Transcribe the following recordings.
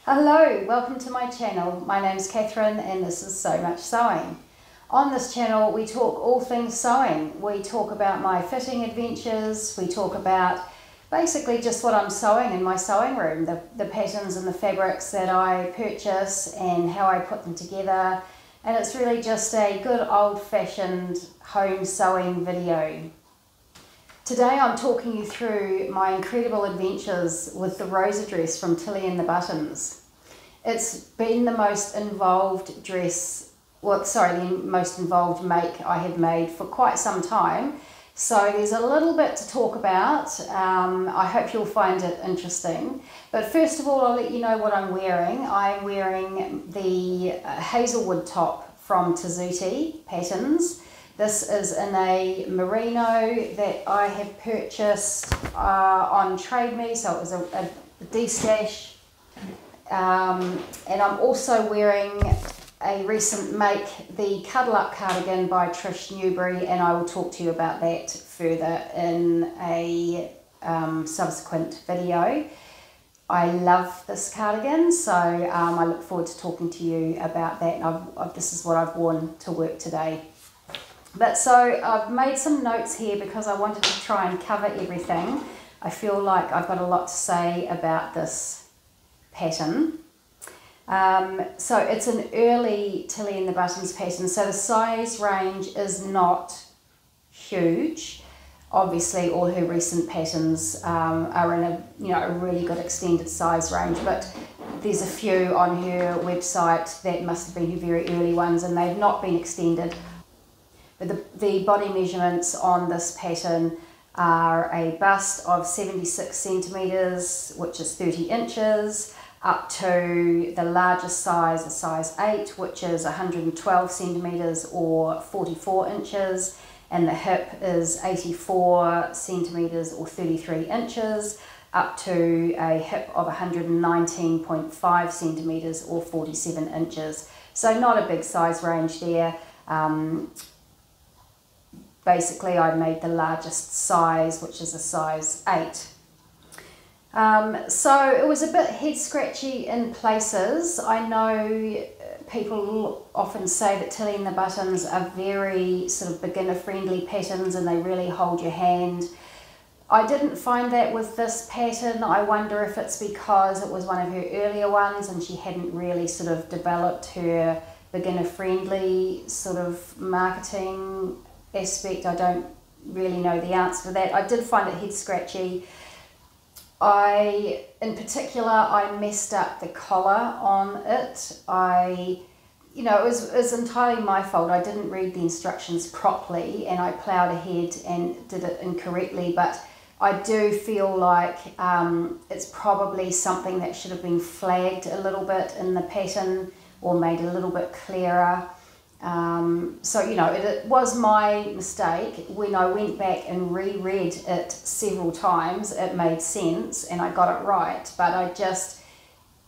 Hello, welcome to my channel. My name's Catherine and this is So Much Sewing. On this channel we talk all things sewing. We talk about my fitting adventures, we talk about basically just what I'm sewing in my sewing room, the patterns and the fabrics that I purchase and how I put them together, and it's really just a good old-fashioned home sewing video. Today I'm talking you through my incredible adventures with the Rosa dress from Tilly and the Buttons. It's been the most involved dress, the most involved make I have made for quite some time. So there's a little bit to talk about. I hope you'll find it interesting. But first of all, I'll let you know what I'm wearing. I'm wearing the Hazelwood top from Tazuti Patterns. This is in a merino that I have purchased on Trade Me, so it was a D-stash. And I'm also wearing a recent make, the Cuddle Up cardigan by Trish Newberry, and I will talk to you about that further in a subsequent video. I love this cardigan, so I look forward to talking to you about that. And this is what I've worn to work today. But so I've made some notes here because I wanted to try and cover everything. I feel like I've got a lot to say about this pattern. So it's an early Tilly and the Buttons pattern, so the size range is not huge. Obviously all her recent patterns are in a really good extended size range, but there's a few on her website that must have been her very early ones and they've not been extended. But the body measurements on this pattern are a bust of 76 centimetres, which is 30 inches, up to the largest size, a size 8, which is 112 centimetres or 44 inches, and the hip is 84 centimetres or 33 inches, up to a hip of 119.5 centimetres or 47 inches. So not a big size range there. Basically, I made the largest size, which is a size 8. So it was a bit head scratchy in places. I know people often say that Tilly and the Buttons are very sort of beginner friendly patterns and they really hold your hand. I didn't find that with this pattern. I wonder if it's because it was one of her earlier ones and she hadn't really sort of developed her beginner friendly sort of marketing aspect. I don't really know the answer to that. I did find it head scratchy. In particular, I messed up the collar on it. It was entirely my fault. I didn't read the instructions properly and I ploughed ahead and did it incorrectly, but I do feel like it's probably something that should have been flagged a little bit in the pattern or made a little bit clearer. It was my mistake. When I went back and reread it several times, it made sense and I got it right, but I just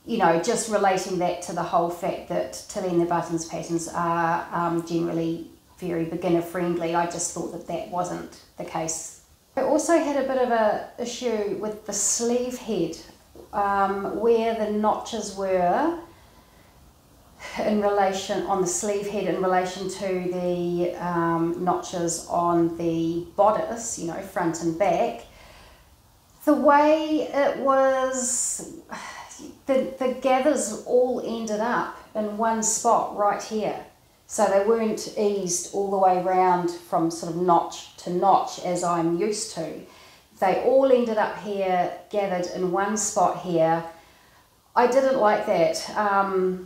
relating that to the whole fact that Tilly and the Buttons patterns are generally very beginner friendly, I just thought that wasn't the case. I also had a bit of an issue with the sleeve head, where the notches were in relation on the sleeve head in relation to the notches on the bodice, front and back. The way it was, the gathers all ended up in one spot right here. So they weren't eased all the way around from sort of notch to notch as I'm used to. They all ended up here, gathered in one spot here. I didn't like that,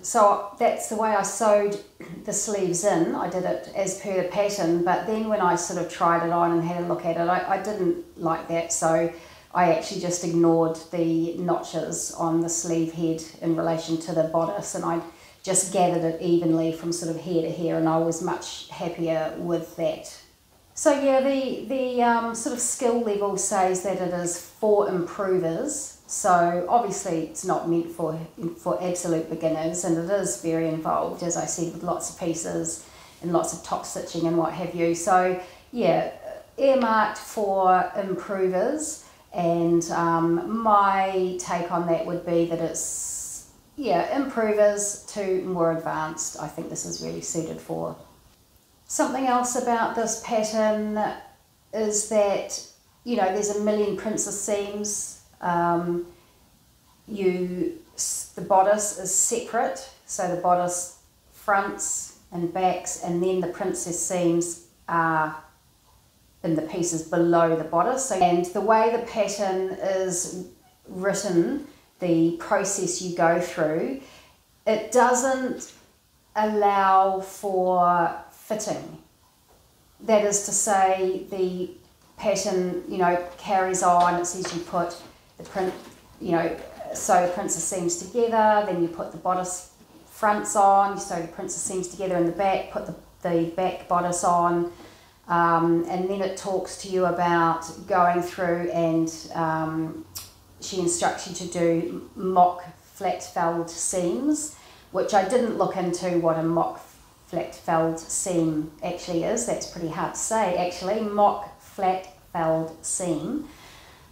so that's the way I sewed the sleeves in. I did it as per the pattern, but then when I sort of tried it on and had a look at it, I didn't like that, so I actually just ignored the notches on the sleeve head in relation to the bodice, and I just gathered it evenly from sort of here to here, and I was much happier with that. So yeah, the sort of skill level says that it is for improvers. So obviously it's not meant for absolute beginners, and it is very involved, as I said, with lots of pieces and lots of top stitching and what have you. So yeah, earmarked for improvers, and my take on that would be that it's yeah, improvers to more advanced, I think this is really suited for. Something else about this pattern is that, you know, there's a million princess seams. The bodice is separate, so the bodice fronts and backs, and then the princess seams are in the pieces below the bodice. And the way the pattern is written, the process you go through, it doesn't allow for fitting. That is to say, the pattern, you know, carries on. It says you put the print, you know, sew the princess seams together, then you put the bodice fronts on, you sew the princess seams together in the back, put the back bodice on, and then it talks to you about going through, and she instructs you to do mock flat felled seams, which I didn't look into what a mock flat felled seam actually is. That's pretty hard to say actually, mock flat felled seam.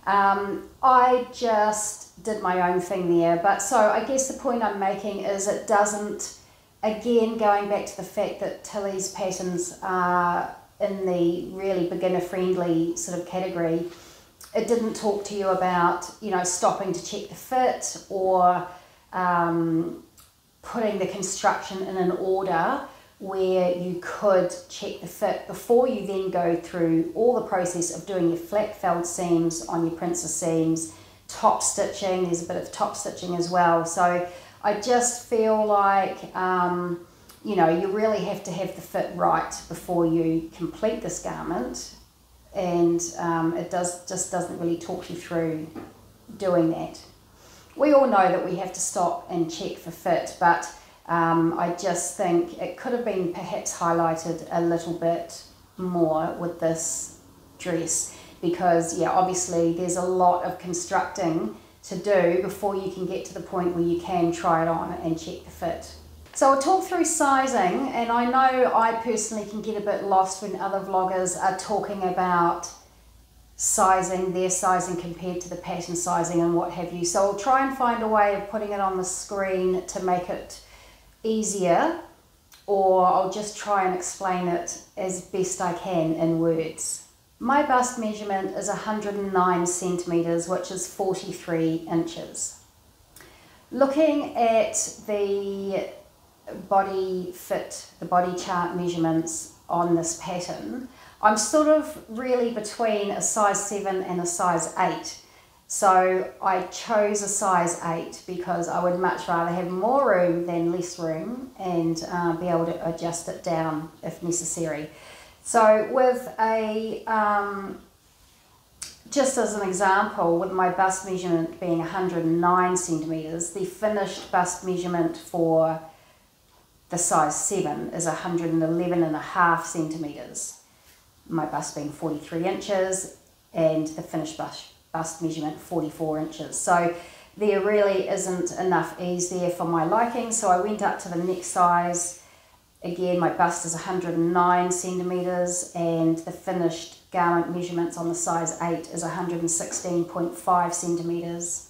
I just did my own thing there, but so I guess the point I'm making is it doesn't, again going back to the fact that Tilly's patterns are in the really beginner friendly sort of category, it didn't talk to you about, you know, stopping to check the fit or putting the construction in an order where you could check the fit before you then go through all the process of doing your flat felled seams on your princess seams, top stitching. There's a bit of top stitching as well. So I just feel like, you know, you really have to have the fit right before you complete this garment, and it just doesn't really talk you through doing that. We all know that we have to stop and check for fit, but I just think it could have been perhaps highlighted a little bit more with this dress, because yeah, obviously there's a lot of constructing to do before you can get to the point where you can try it on and check the fit. So I'll talk through sizing, and I know I personally can get a bit lost when other vloggers are talking about sizing, their sizing compared to the pattern sizing and what have you. So I'll try and find a way of putting it on the screen to make it easier, or I'll just try and explain it as best I can in words. My bust measurement is 109 centimetres, which is 43 inches. Looking at the body fit, the body chart measurements on this pattern, I'm sort of really between a size 7 and a size 8. So I chose a size 8 because I would much rather have more room than less room, and be able to adjust it down if necessary. So with a, just as an example, with my bust measurement being 109 centimetres, the finished bust measurement for the size 7 is 111.5 centimetres. My bust being 43 inches and the finished bust measurement 44 inches. So there really isn't enough ease there for my liking, so I went up to the next size. Again, my bust is 109 centimetres and the finished garment measurements on the size 8 is 116.5 centimetres.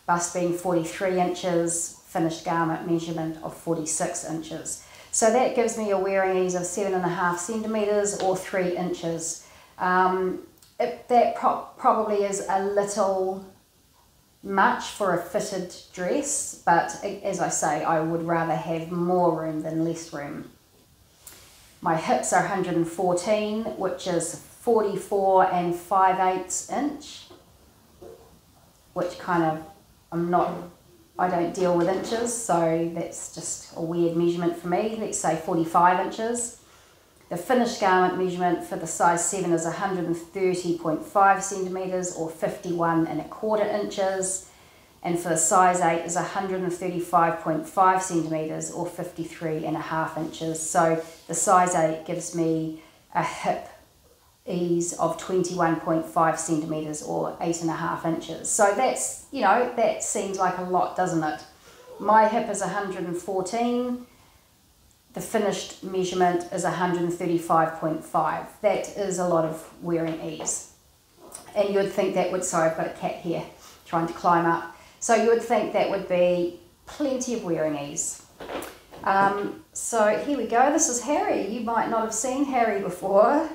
Bust being 43 inches, finished garment measurement of 46 inches. So that gives me a wearing ease of 7.5 centimetres or 3 inches. That probably is a little much for a fitted dress, but as I say, I would rather have more room than less room. My hips are 114, which is 44 5/8 inch, which kind of, I don't deal with inches, so that's just a weird measurement for me. Let's say 45 inches. The finished garment measurement for the size 7 is 130.5 centimetres or 51.25 inches, and for the size 8 is 135.5 centimetres or 53.5 inches. So the size 8 gives me a hip ease of 21.5 centimetres or 8.5 inches. So that's, you know, that seems like a lot, doesn't it? My hip is 114. The finished measurement is 135.5. That is a lot of wearing ease. And you would think that would, sorry, I've got a cat here trying to climb up. So you would think that would be plenty of wearing ease. So here we go. This is Harry. You might not have seen Harry before.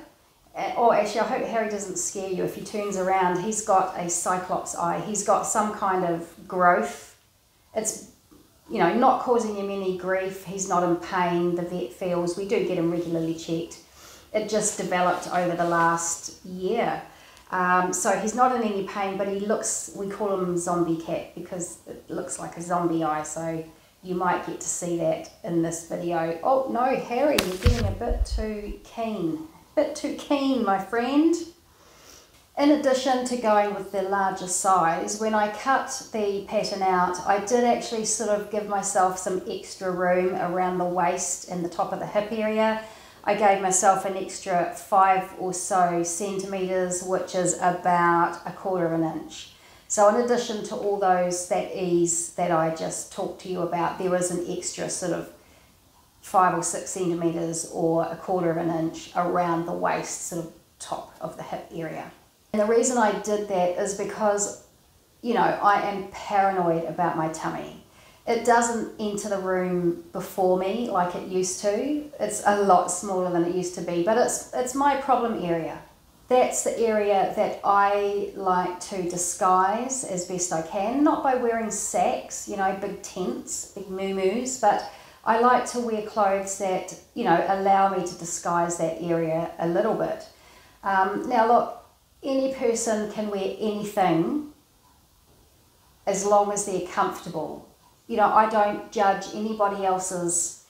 Or actually, I hope Harry doesn't scare you if he turns around. He's got a cyclops eye. He's got some kind of growth. It's, you know, not causing him any grief. He's not in pain. The vet feels. We do get him regularly checked. It just developed over the last year. So he's not in any pain, but he looks, we call him zombie cat because it looks like a zombie eye. So you might get to see that in this video. Oh no, Harry, you're getting a bit too keen. Bit too keen, my friend. In addition to going with the larger size, when I cut the pattern out, I did actually sort of give myself some extra room around the waist and the top of the hip area. I gave myself an extra 5 or so centimetres, which is about 1/4 of an inch. So in addition to all those, that ease that I just talked to you about, there was an extra sort of 5 or 6 centimetres or 1/4 of an inch around the waist, sort of top of the hip area. And the reason I did that is because, you know, I am paranoid about my tummy. It doesn't enter the room before me like it used to. It's a lot smaller than it used to be, but it's my problem area. That's the area that I like to disguise as best I can, not by wearing sacks, you know, big tents, big moo-moos, but I like to wear clothes that, you know, allow me to disguise that area a little bit. Now look, any person can wear anything as long as they're comfortable. You know, I don't judge anybody else's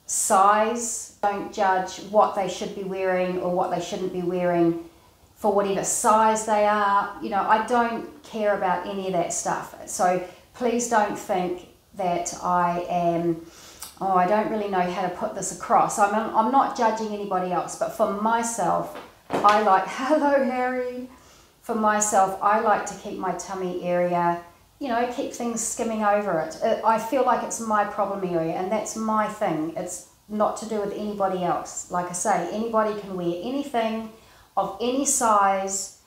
size, don't judge what they should be wearing or what they shouldn't be wearing for whatever size they are. You know, I don't care about any of that stuff. So please don't think that I am, oh, I don't really know how to put this across. I'm not judging anybody else, but for myself, I like, hello Harry, for myself, I like to keep my tummy area, you know, keep things skimming over it. I feel like it's my problem area and that's my thing. It's not to do with anybody else. Like I say, anybody can wear anything of any size.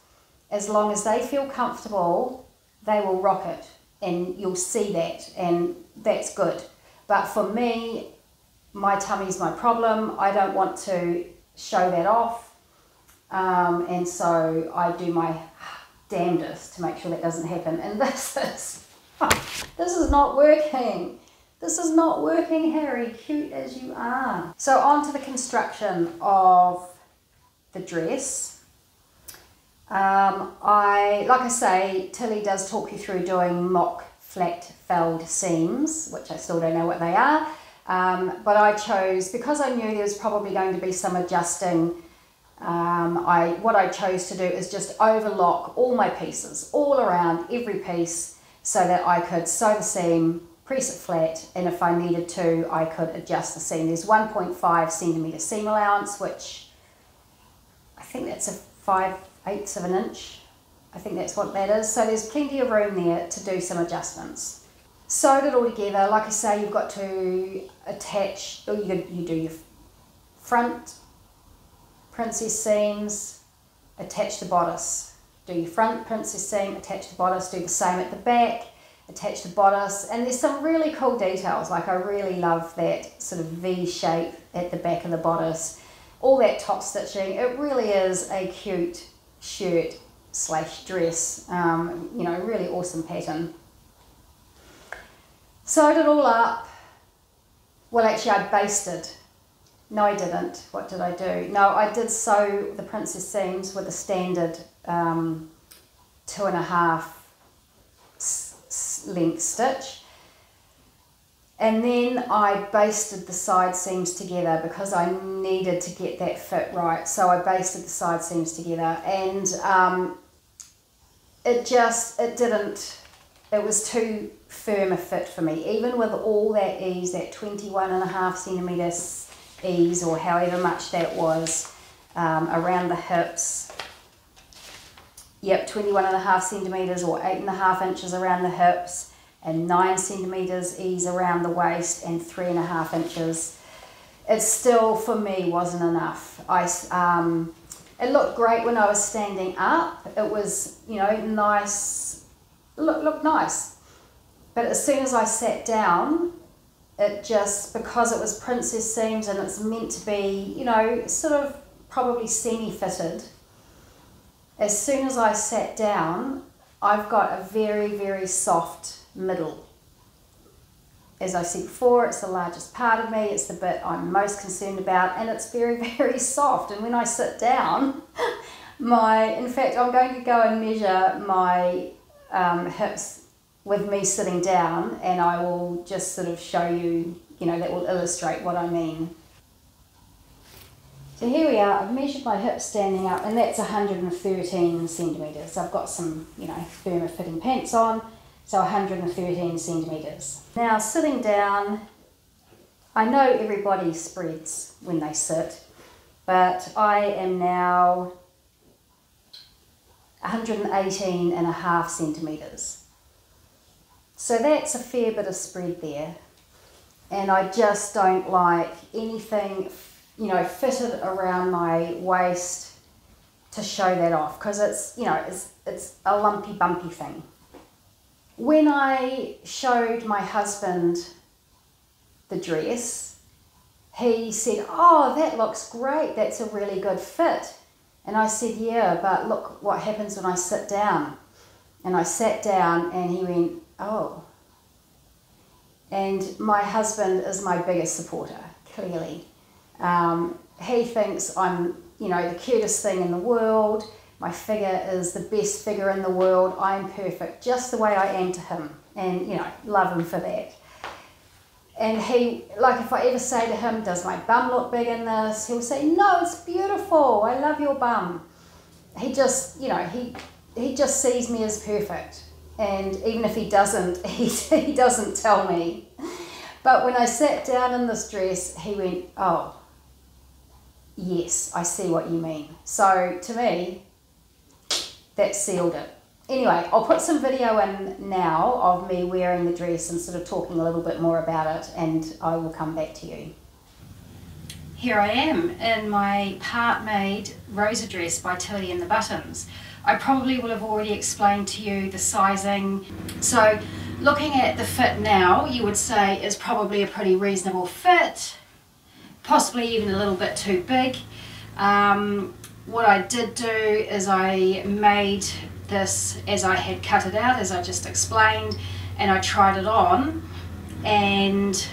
As long as they feel comfortable, they will rock it. And you'll see that, and that's good. But for me, my tummy's my problem. I don't want to show that off. And so I do my damnedest to make sure that doesn't happen. And this is not working. This is not working, Harry, cute as you are. So on to the construction of the dress. Like I say, Tilly does talk you through doing mock flat felled seams, which I still don't know what they are. But I chose, because I knew there was probably going to be some adjusting, what I chose to do is just overlock all my pieces, all around every piece, so that I could sew the seam, press it flat, and if I needed to, I could adjust the seam. There's 1.5 centimetre seam allowance, which I think that's a 5/8 of an inch. I think that's what that is. So there's plenty of room there to do some adjustments. Sewed it all together. Like I say, you've got to attach, or you do your front princess seams, attach the bodice. Do your front princess seam, attach the bodice, do the same at the back, attach the bodice, and there's some really cool details. Like I really love that sort of V shape at the back of the bodice. All that top stitching, it really is a cute shirt / dress, you know, really awesome pattern. Sewed it all up. Well, actually I basted. No, I didn't. What did I do? No, I did sew the princess seams with a standard 2.5 length stitch. And then I basted the side seams together because I needed to get that fit right. So I basted the side seams together, and it was too firm a fit for me. Even with all that ease, that 21.5 centimetres ease, or however much that was, around the hips. Yep, 21.5 centimetres or 8.5 inches around the hips, and 9 centimetres ease around the waist, and 3.5 inches. It still, for me, wasn't enough. It looked great when I was standing up. It was, you know, nice, looked nice. But as soon as I sat down, it just, because it was princess seams and it's meant to be, you know, sort of probably semi-fitted, as soon as I sat down, I've got a very, very soft middle. As I said before, it's the largest part of me, it's the bit I'm most concerned about, and it's very, very soft. And when I sit down, in fact, I'm going to go and measure my hips with me sitting down, and I will just sort of show you, you know, that will illustrate what I mean. So here we are, I've measured my hips standing up, and that's 113 centimetres. I've got some, you know, firmer fitting pants on, so 113 centimetres. Now sitting down, I know everybody spreads when they sit, but I am now 118 and a half centimetres. So that's a fair bit of spread there, and I just don't like anything, you know, fitted around my waist to show that off, because it's, you know, it's a lumpy bumpy thing. When I showed my husband the dress, he said, "Oh, that looks great, that's a really good fit." And I said, "Yeah, but look what happens when I sit down." And I sat down and he went, "Oh." And my husband is my biggest supporter, clearly. He thinks I'm, you know, the cutest thing in the world. My figure is the best figure in the world. I'm perfect, just the way I am to him. And, you know, love him for that. And he, like, if I ever say to him, "Does my bum look big in this?" He'll say, "No, it's beautiful. I love your bum." He just, you know, he just sees me as perfect. And even if he doesn't, he doesn't tell me. But when I sat down in this dress, he went, "Oh, yes, I see what you mean." So to me, that sealed it. Anyway, I'll put some video in now of me wearing the dress and sort of talking a little bit more about it, and I will come back to you. Here I am in my part-made Rosa dress by Tilly and the Buttons. I probably will have already explained to you the sizing. So looking at the fit now, you would say is probably a pretty reasonable fit, possibly even a little bit too big. What I did do is I made this as I had cut it out, as I just explained, and I tried it on, and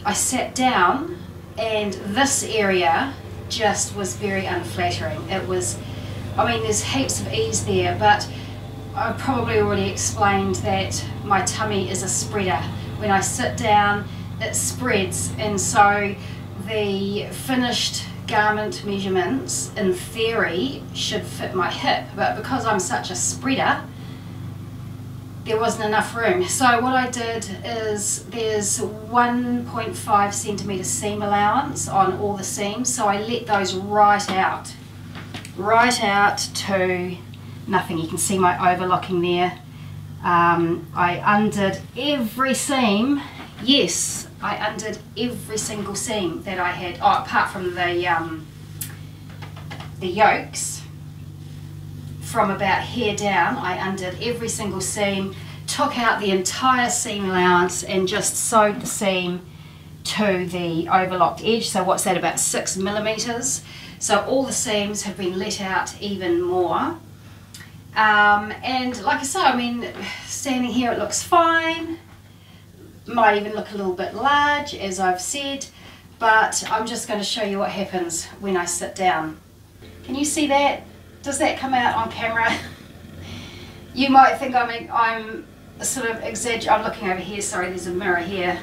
I sat down, and this area just was very unflattering. It was, I mean, there's heaps of ease there, but I probably already explained that my tummy is a spreader. When I sit down, it spreads, and so the finished garment measurements in theory should fit my hip, but because I'm such a spreader, there wasn't enough room. So what I did is there's 1.5 centimetre seam allowance on all the seams, so I let those right out to nothing. You can see my overlocking there. I undid every seam. Yes, I undid every single seam that I had, apart from the yolks. From about here down, I undid every single seam, took out the entire seam allowance and just sewed the seam to the overlocked edge. So what's that, about 6 millimeters? So all the seams have been let out even more. And like I say, I mean, standing here it looks fine. Might even look a little bit large, as I've said, but I'm just going to show you what happens when I sit down. Can you see that? Does that come out on camera? You might think I'm sort of exaggerating. I'm looking over here, sorry, there's a mirror here.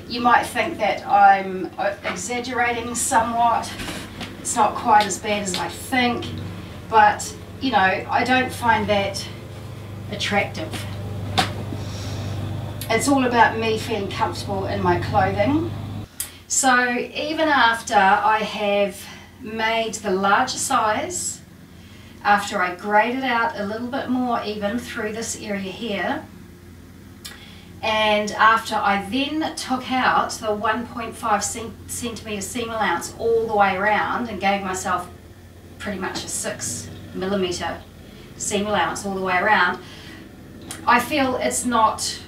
You might think that I'm exaggerating somewhat. It's not quite as bad as I think, but you know, I don't find that attractive. It's all about me feeling comfortable in my clothing. So even after I have made the larger size, after I graded out a little bit more even through this area here, and after I then took out the 1.5 centimetre seam allowance all the way around and gave myself pretty much a 6 millimetre seam allowance all the way around, I feel it's not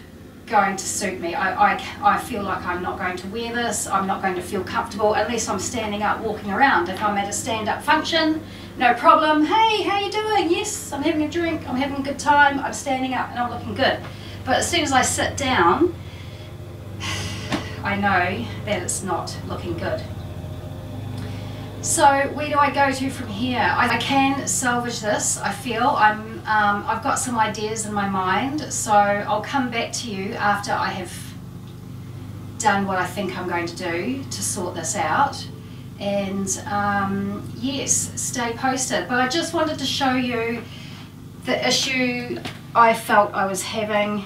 going to suit me. I feel like I'm not going to wear this. I'm not going to feel comfortable unless I'm standing up walking around. If I'm at a stand-up function, no problem. Hey, how you doing? Yes, I'm having a drink, I'm having a good time, I'm standing up and I'm looking good. But as soon as I sit down, I know that it's not looking good. So where do I go to from here? I can salvage this, I feel. I've got some ideas in my mind, so I'll come back to you after I have done what I think I'm going to do to sort this out. And yes, stay posted. But I just wanted to show you the issue I felt I was having.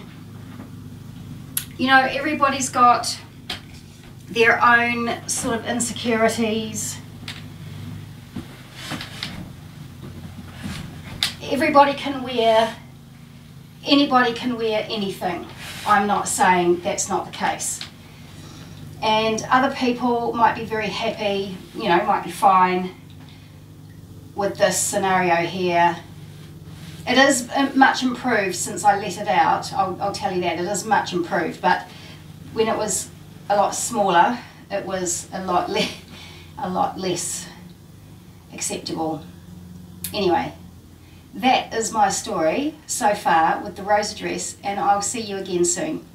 You know, everybody's got their own sort of insecurities. Anybody can wear anything. I'm not saying that's not the case. And other people might be very happy, you know, might be fine with this scenario here. It is much improved since I let it out, I'll tell you that. It is much improved, but when it was a lot smaller, it was a lot less acceptable. Anyway, that is my story so far with the Rosa dress, and I'll see you again soon.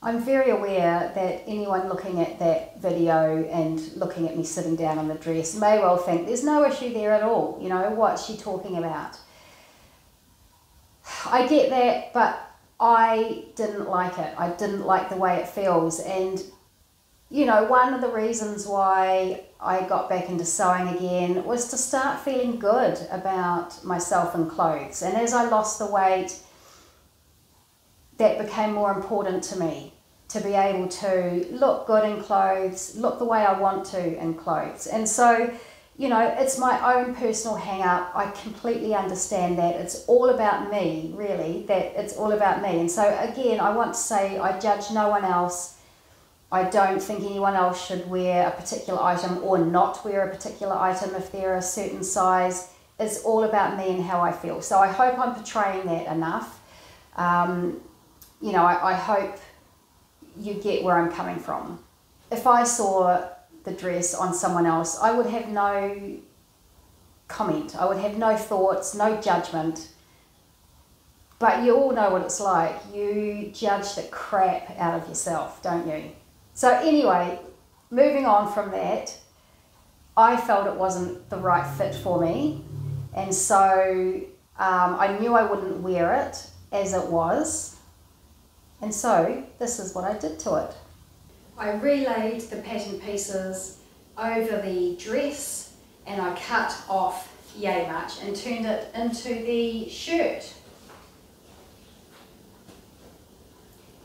I'm very aware that anyone looking at that video and looking at me sitting down on the dress may well think there's no issue there at all. You know, what's she talking about? I get that, but I didn't like it. I didn't like the way it feels, and you know, one of the reasons why I got back into sewing again was to start feeling good about myself and clothes. And as I lost the weight, that became more important to me, to be able to look good in clothes, look the way I want to in clothes. And so, you know, it's my own personal hang up. I completely understand that. It's all about me, really, that it's all about me. And so again, I want to say I judge no one else. I don't think anyone else should wear a particular item or not wear a particular item if they're a certain size. It's all about me and how I feel. So I hope I'm portraying that enough. You know, I hope you get where I'm coming from. If I saw the dress on someone else, I would have no comment. I would have no thoughts, no judgment. But you all know what it's like. You judge the crap out of yourself, don't you? So anyway, moving on from that, I felt it wasn't the right fit for me, and so I knew I wouldn't wear it as it was, and so this is what I did to it. I relayed the pattern pieces over the dress, and I cut off yay much and turned it into the shirt,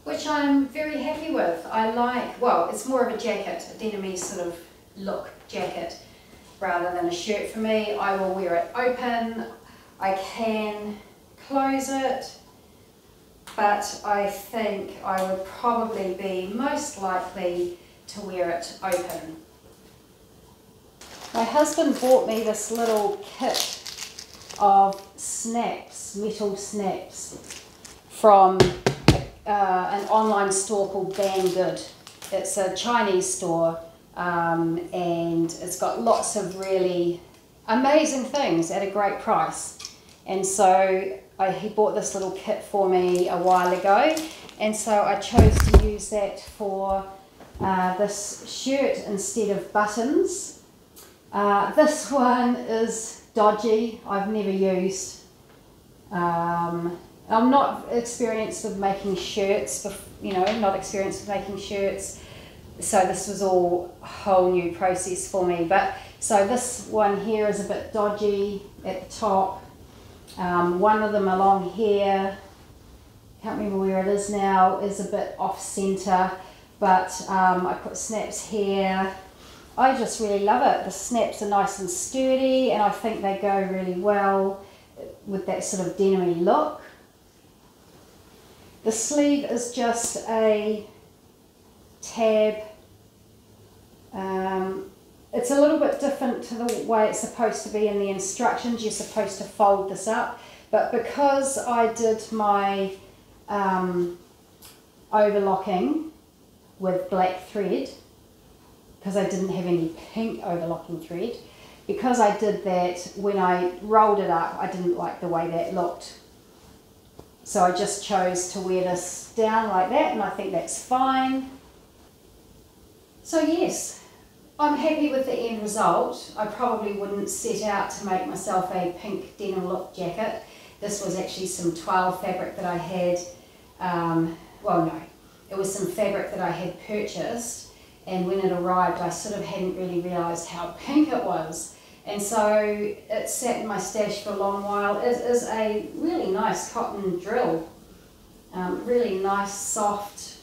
which I'm very happy with. I like, well, it's more of a jacket, a denim-y sort of look jacket rather than a shirt for me. I will wear it open. I can close it, but I think I would probably be most likely to wear it open. My husband bought me this little kit of snaps, metal snaps, from an online store called Banggood. It's a Chinese store, and it's got lots of really amazing things at a great price. And so he bought this little kit for me a while ago, and so I chose to use that for this shirt instead of buttons. This one is dodgy. I've never used. I'm not experienced with making shirts, you know, not experienced with making shirts, so this was all a whole new process for me. But so this one here is a bit dodgy at the top. One of them along here, can't remember where it is now, is a bit off center, but I put snaps here. I just really love it. The snaps are nice and sturdy, and I think they go really well with that sort of denim-y look. The sleeve is just a tab. It's a little bit different to the way it's supposed to be in the instructions. You're supposed to fold this up, but because I did my overlocking with black thread, because I didn't have any pink overlocking thread. Because I did that, when I rolled it up, I didn't like the way that looked. So I just chose to wear this down like that, and I think that's fine. So yes, I'm happy with the end result. I probably wouldn't set out to make myself a pink denim look jacket. This was actually some 12 fabric that I had, well no, it was some fabric that I had purchased, and when it arrived I sort of hadn't really realised how pink it was. And so it sat in my stash for a long while. It is a really nice cotton drill, really nice, soft,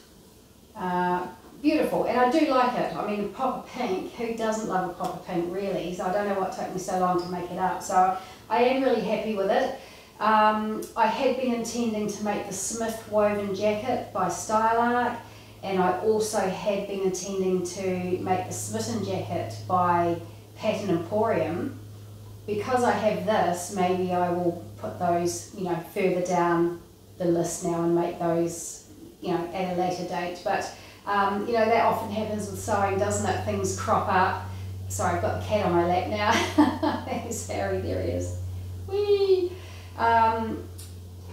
beautiful, and I do like it. I mean, a pop of pink, who doesn't love a pop of pink really? So I don't know what took me so long to make it up. So I am really happy with it. I had been intending to make the Smith woven jacket by Style Arc, and I also had been intending to make the Smitten jacket by Pattern Emporium. Because I have this, maybe I will put those, you know, further down the list now and make those, you know, at a later date. But you know, that often happens with sewing, doesn't it? Things crop up. Sorry, I've got the cat on my lap now. There's Harry, there he is. Whee!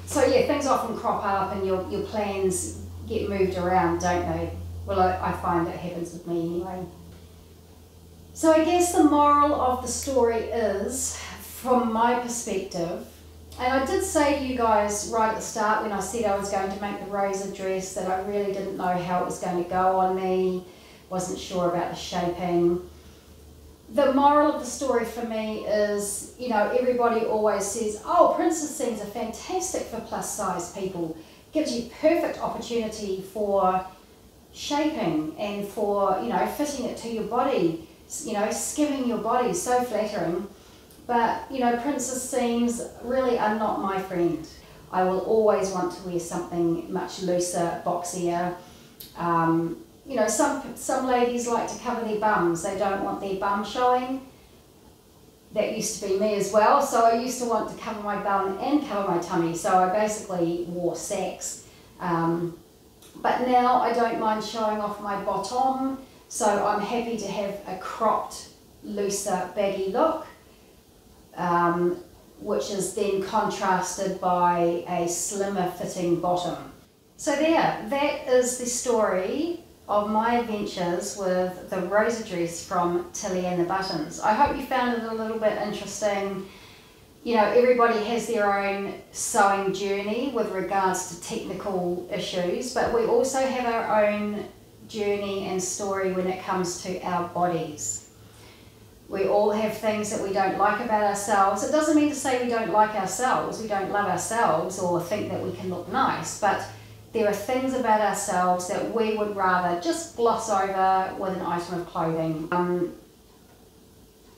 So yeah, things often crop up and your plans get moved around, don't they? Well, I find it happens with me anyway. So I guess the moral of the story is, from my perspective, and I did say to you guys right at the start when I said I was going to make the Rosa dress that I really didn't know how it was going to go on me, wasn't sure about the shaping. The moral of the story for me is, you know, everybody always says, oh, princess seams are fantastic for plus size people. Gives you perfect opportunity for shaping and for, you know, fitting it to your body, you know, skimming your body, so flattering. But, you know, princess seams really are not my friend. I will always want to wear something much looser, boxier. You know, some ladies like to cover their bums. They don't want their bum showing. That used to be me as well. So I used to want to cover my bum and cover my tummy. So I basically wore sacks. But now I don't mind showing off my bottom. So I'm happy to have a cropped, looser, baggy look. Which is then contrasted by a slimmer fitting bottom. So there, that is the story of my adventures with the Rosa dress from Tilly and the Buttons. I hope you found it a little bit interesting. You know, everybody has their own sewing journey with regards to technical issues, but we also have our own journey and story when it comes to our bodies. We all have things that we don't like about ourselves. It doesn't mean to say we don't like ourselves, we don't love ourselves or think that we can look nice, but there are things about ourselves that we would rather just gloss over with an item of clothing.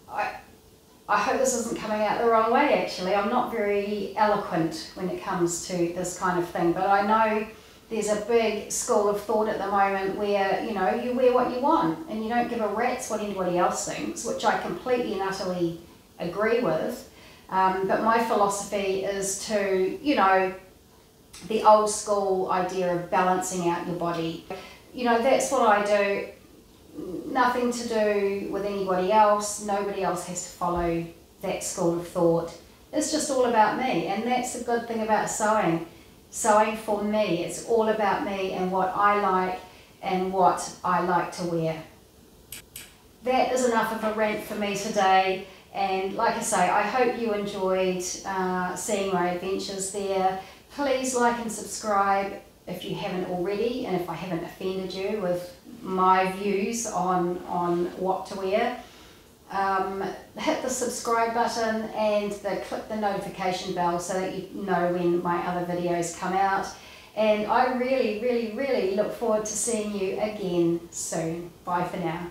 I hope this isn't coming out the wrong way actually. I'm not very eloquent when it comes to this kind of thing, but I know there's a big school of thought at the moment where, you know, you wear what you want and you don't give a rat's what anybody else thinks, which I completely and utterly agree with. But my philosophy is to, you know, the old school idea of balancing out your body. You know, that's what I do. Nothing to do with anybody else. Nobody else has to follow that school of thought. It's just all about me, and that's the good thing about sewing. Sewing for me, it's all about me and what I like and what I like to wear. That is enough of a rant for me today, and like I say, I hope you enjoyed seeing my adventures there. Please like and subscribe if you haven't already, and if I haven't offended you with my views on what to wear. Hit the subscribe button and click the notification bell so that you know when my other videos come out. And I really, really, really look forward to seeing you again soon. Bye for now.